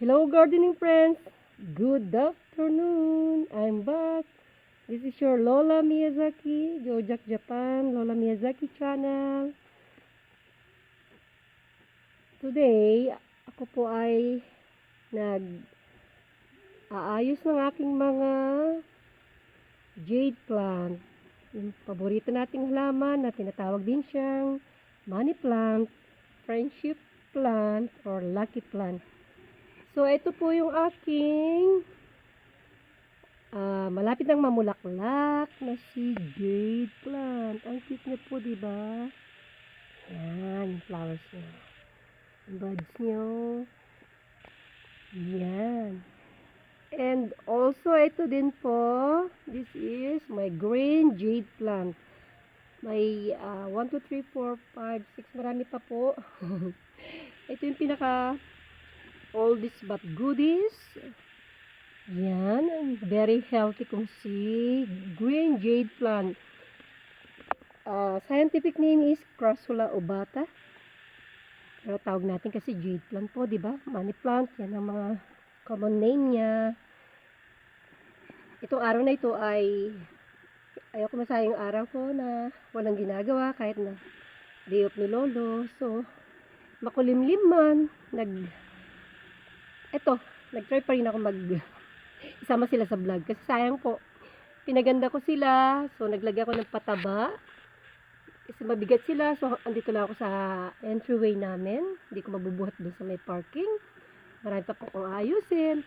Hello gardening friends, good afternoon, I'm back. This is your Lola Miyazaki, Jojak Japan, Lola Miyazaki channel. Today, ako po ay nag-aayos ng aking mga jade plant. Yung paborito nating halaman na tinatawag din siyang money plant, friendship plant, or lucky plant. So, ito po yung aking malapit ng mamulaklak na si jade plant. Ang cute niya po, diba? Yan, yung flowers niya. Yung buds niyo. Yan. And also, ito din po, this is my green jade plant. May 1, 2, 3, 4, 5, 6, marami pa po. Ito yung pinaka oldest but goodies. Yan, ang very healthy kong si green jade plant. Scientific name is Crassula obata. Pero tawag natin kasi jade plant po, di ba? Money plant, yan ang mga common name niya. Itong araw na ito ay ayaw ko masayang araw ko na walang ginagawa kahit na day off ni Lolo. So, makulimlim man, nag-try pa rin ako isama sila sa vlog. Kasi sayang po, pinaganda ko sila. So, naglagay ako ng pataba. Kasi mabigat sila. So, andito lang ako sa entryway namin. Hindi ko mabubuhat doon sa may parking. Marami pa po kong ayusin.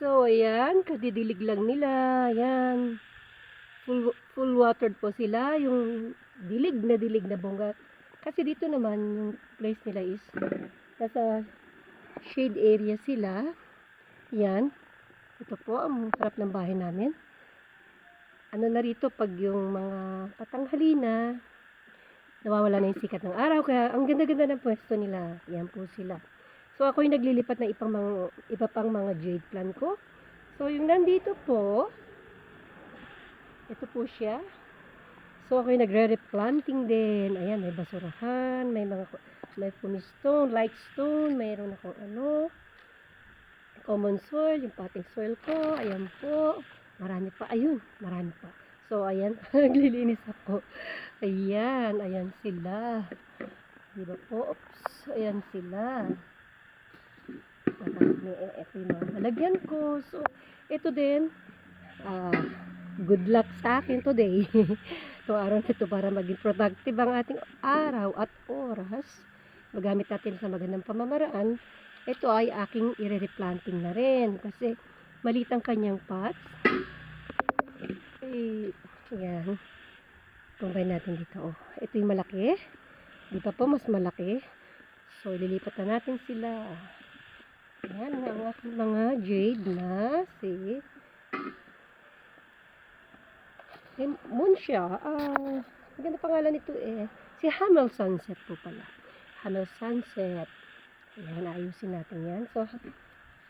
So, ayan. Kadidilig lang nila. Ayan. Full watered po sila. Yung dilig na bongga. Kasi dito naman, yung place nila is nasa shade area sila. Yan. Ito po, ang sarap ng bahay namin. Ano na rito, pag yung mga patanghali na, nawawala na yung sikat ng araw. Kaya ang ganda-ganda ng pwesto nila. Yan po sila. So, ako yung naglilipat ng iba pang mga jade plant ko. So, yung nandito po, ito po siya. So, ako yung nagre-replanting din. Ayan, may basurahan, may funny stone, light stone, mayroon akong common soil, yung potting soil ko. Ayan po. Marami pa. Ayun, marami pa. So, ayan, naglilinis ako. Ayan, ayan sila. Diba po? Oops, ayan sila. Ito yung mga malagyan ko. So, ito din, good luck sa akin today. Itong araw na ito para maging productive ang ating araw at oras. Magamit natin sa magandang pamamaraan. Ito ay aking i-replanting na rin. Kasi maliit ang kanyang pots. Yan. Combine natin dito. Oh. Ito yung malaki. Dito po mas malaki. So, lilipat na natin sila. Yan ang aking mga jade na si Moon siya. Maganda pangalan nito si Hamel Sunset po pala. Hamel Sunset. Ayan, ayusin natin yan. So,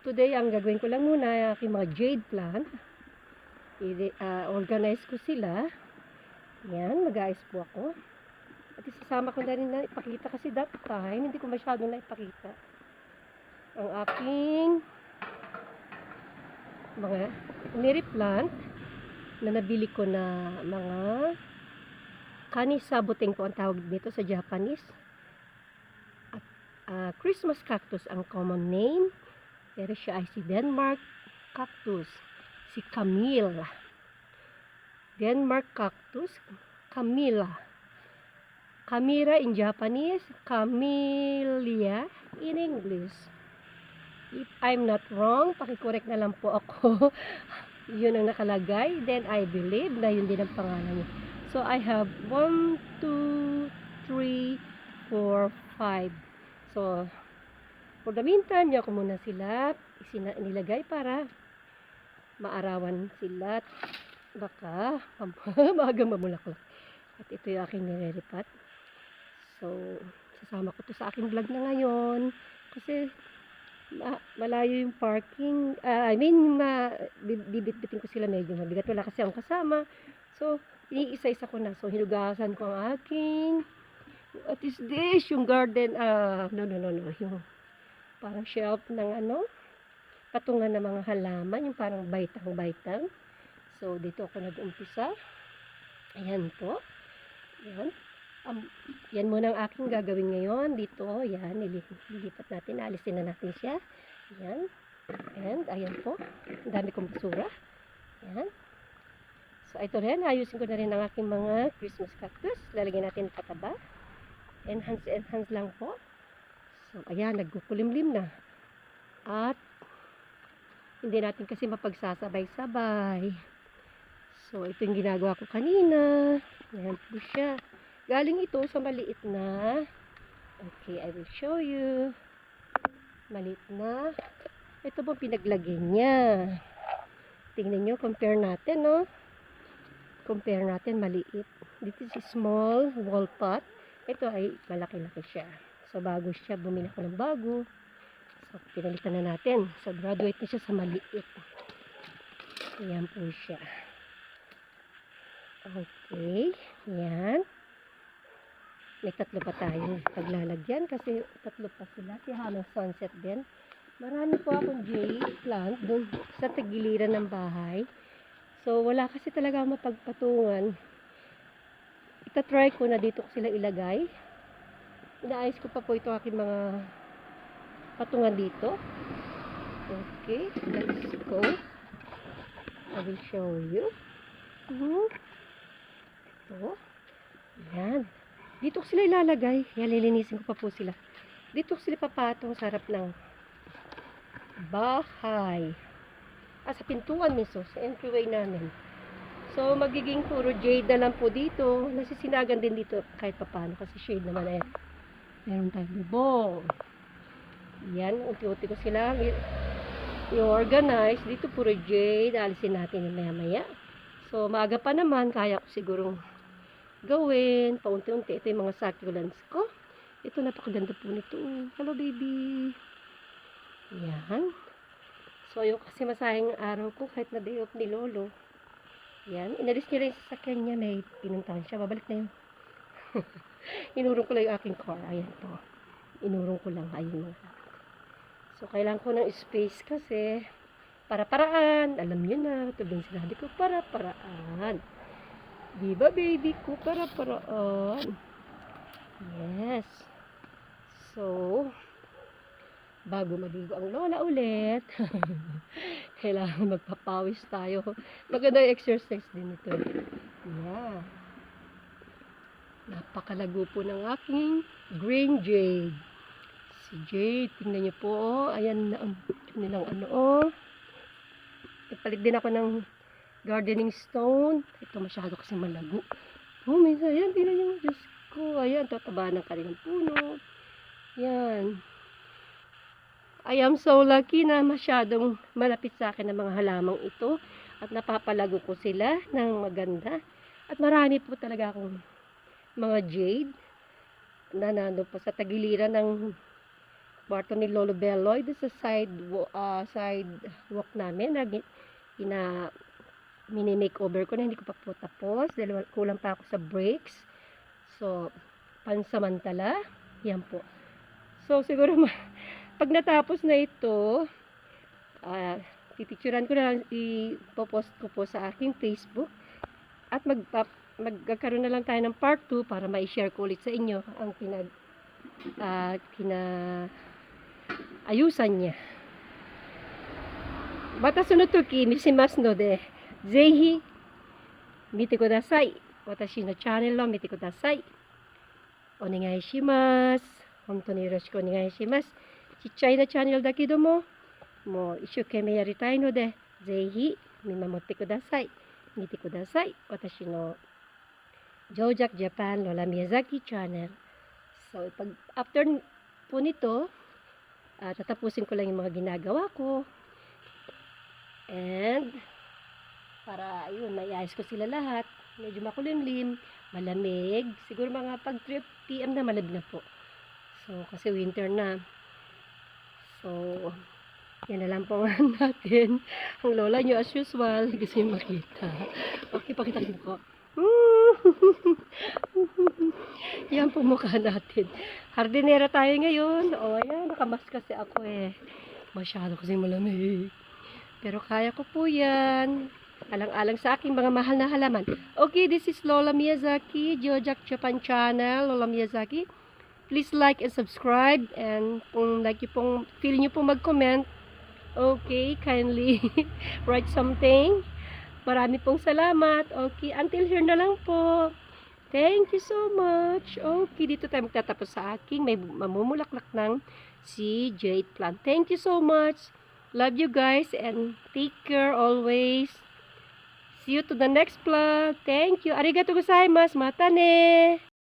today, ang gagawin ko lang muna ay aking mga jade plant. Organize ko sila. Yan, mag-aayos po ako. At isasama ko na rin na ipakita kasi that time, hindi ko masyado na ipakita ang aking mga nireplant na nabili ko na mga kanisabuteng po ang tawag dito sa Japanese. At Christmas cactus ang common name. Pero siya ay si Denmark cactus. Si Camilla. Denmark cactus. Camilla. Camilla in Japanese. Camellia in English. If I'm not wrong, pakicorrect na lang po ako. Yun ang nakalagay. Then I believe na yun din ang pangalan niya. So I have 1, 2, 3, 4, 5. So, for the meantime, ko muna sila nilagay para maarawan sila. Baka maagang mamulaklak. At ito yung aking nireripat. So, sasama ko to sa aking vlog na ngayon. Kasi, malayo yung parking. Bibitbitin ko sila medyo mabigat. Wala kasi ang kasama. So, iisa-isa ko na. So, hinugasan ko ang aking what is this? Yung garden, no. Yung parang shelf ng patungan ng mga halaman, yung parang baitang-baitang. So, dito ako nag-umpisa. Ayan po. Ayan. Yan muna ang aking gagawin ngayon. Dito, yan, nilipat natin. Alisin na natin siya. Ayan. And, ayan po. Ang dami kong basura. Ayan. So, ito rin. Ayusin ko na rin ang aking mga Christmas cactus. Lalagyan natin pataba. Enhance lang po. So, ayan, nagkukulimlim na. At, hindi natin kasi mapagsasabay-sabay. So, ito yung ginagawa ko kanina. Ayan po siya. Galing ito sa maliit na. Okay, I will show you. Maliit na. Ito po pinaglagay niya. Tingnan nyo, compare natin, no? Compare natin, maliit. Dito is small wall pot. Ito ay malaki-laki siya. So, bago siya, bumili ko ng bago. So, pinalitan na natin. So, graduate na siya sa maliit. Ayan po siya. Okay. Ayan. May tatlo pa tayong paglalagyan kasi tatlo pa sila. Si Hannah Sunset din. Marami po akong jade plant doon sa tagiliran ng bahay. So, wala kasi talaga mapagpatungan. Itatry ko na dito ko sila ilagay. Inaayos ko pa po ito aking mga patungan dito. Okay, let's go. I will show you. Ito. Ayan. Dito ko sila ilalagay. Yan, lilinisin ko pa po sila. Dito ko sila papatong sa harap ng bahay. Sa pintuan mismo, sa entryway namin. So, magiging puro jade na lang po dito. Nasisinagan din dito kahit papano kasi shade naman eh. Meron tayong bubong. Yan, unti-unti ko sila i-organize. Dito puro jade. Alisin natin yung maya-maya. So, maaga pa naman. Kaya ko sigurong gawin. Paunti-unti. Ito yung mga succulents ko. Ito, napakaganda po nito. Hello, baby. Yan. So, ayun kasi masayang araw ko kahit na day off ni Lolo. Yan. Inalis niya rin sa sasakyan niya. May pinuntahan siya. Babalik na yun. Inurong ko lang yung aking car. Ayan po. Inurong ko lang. Ayun mga. So, kailangan ko ng space kasi para-paraan. Alam niyo na. Ito din sinabi ko. Para-paraan. Diba, baby ko? Para-paraan. Yes. So, bago maligo ang lola ulit, kailangan magpapawis tayo. Maganda yung exercise din ito. Yeah. Napakalago po ng aking green jade. Si Jade, tingnan niyo po, oh. Ayan na ang nilang ano, oh. Ipalit din ako ng gardening stone. Ito masyado kasi malago. Oh, minsan, ayan, tingnan niyo, Diyos ko. Ayan, tataba ng kanilang puno. Yan. I am so lucky na masyadong malapit sa akin ang mga halamang ito at napapalago ko sila ng maganda. At marami po talaga akong mga jade na nandun po sa tagiliran ng kwarto ni Lolo Beloy sa sidewalk namin. Mini-makeover ko na hindi ko pa po tapos dahil kulang pa ako sa breaks. So, pansamantala. Yan po. So, siguro pag natapos na ito, pipicturan ko na lang, ipopost ko po sa aking Facebook at magkakaroon na lang tayo ng part 2 para ma-share ko ulit sa inyo ang ayusan niya. Watashi no toki mishimasu no de, zehi mite kudasai. Watashi no channel o mite kudasai. Onegai shimasu. Hontou ni yoroshiku onegai shimasu. ちっちゃいなチャンネルだけども、もう一生懸命やりたいので、ぜひ見守ってください。見てください。私のJojak Japan Lola Miyazaki channel. So, after po nito, tatapusin ko lang yung mga ginagawa ko. And, para, ayun, naiayos ko sila lahat. Medyo makulimlim, malamig. Siguro mga pag 3 PM na malamig na po. So, kasi winter na. So, yan na lang po natin. Ang lola nyo as usual. Kasi makita. Okay, pakita ko. Yan po mukha natin. Hardinera tayo ngayon. O, ayan. Nakamask kasi ako eh. Masyado kasing malamig. Pero kaya ko po yan. Alang-alang sa aking mga mahal na halaman. Okay, this is Lola Miyazaki, Jojak Japan Channel, Lola Miyazaki. Please like and subscribe. And kung like nyo pong, feel nyo pong mag-comment, okay, kindly write something. Marami pong salamat. Okay, until here na lang po. Thank you so much. Okay, dito tayo magtatapos sa aking may mamumulaklak ng si jade plant. Thank you so much. Love you guys and take care always. See you to the next vlog. Thank you. Arigatou gozaimasu. Mata ne.